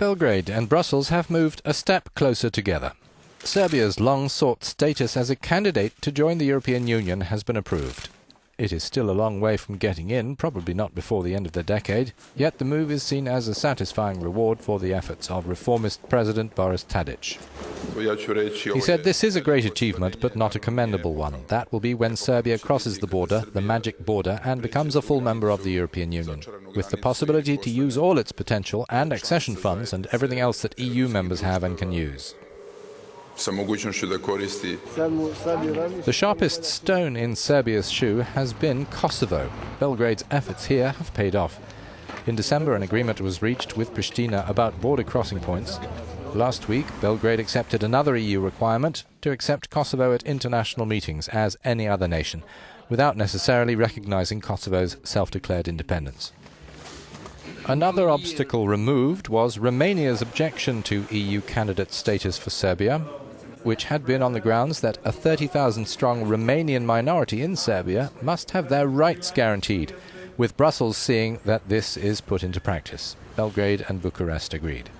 Belgrade and Brussels have moved a step closer together. Serbia's long-sought status as a candidate to join the European Union has been approved. It is still a long way from getting in, probably not before the end of the decade, yet the move is seen as a satisfying reward for the efforts of reformist President Boris Tadic. He said this is a great achievement, but not a commendable one. That will be when Serbia crosses the border, the magic border, and becomes a full member of the European Union, with the possibility to use all its potential and accession funds and everything else that EU members have and can use. The sharpest stone in Serbia's shoe has been Kosovo. Belgrade's efforts here have paid off. In December, an agreement was reached with Pristina about border crossing points. Last week, Belgrade accepted another EU requirement to accept Kosovo at international meetings as any other nation, without necessarily recognizing Kosovo's self-declared independence. Another obstacle removed was Romania's objection to EU candidate status for Serbia, which had been on the grounds that a 30,000-strong Romanian minority in Serbia must have their rights guaranteed, with Brussels seeing that this is put into practice. Belgrade and Bucharest agreed.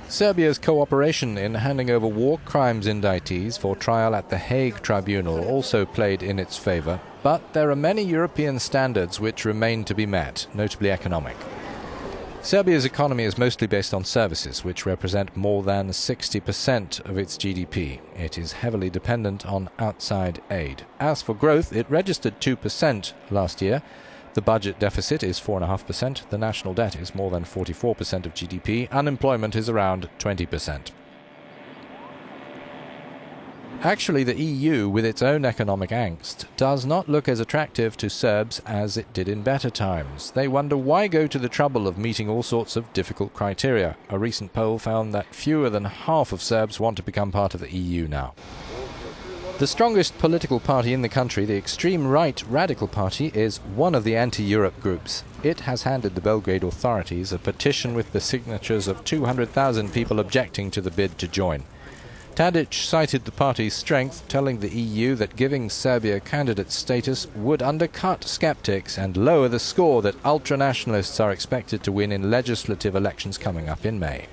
Serbia's cooperation in handing over war crimes indictees for trial at the Hague Tribunal also played in its favor, but there are many European standards which remain to be met, notably economic. Serbia's economy is mostly based on services, which represent more than 60% of its GDP. It is heavily dependent on outside aid. As for growth, it registered 2% last year. The budget deficit is 4.5%, the national debt is more than 44% of GDP, unemployment is around 20%. Actually, the EU, with its own economic angst, does not look as attractive to Serbs as it did in better times. They wonder why go to the trouble of meeting all sorts of difficult criteria. A recent poll found that fewer than half of Serbs want to become part of the EU now. The strongest political party in the country, the extreme right Radical Party, is one of the anti-Europe groups. It has handed the Belgrade authorities a petition with the signatures of 200,000 people objecting to the bid to join. Tadic cited the party's strength, telling the EU that giving Serbia candidate status would undercut skeptics and lower the score that ultranationalists are expected to win in legislative elections coming up in May.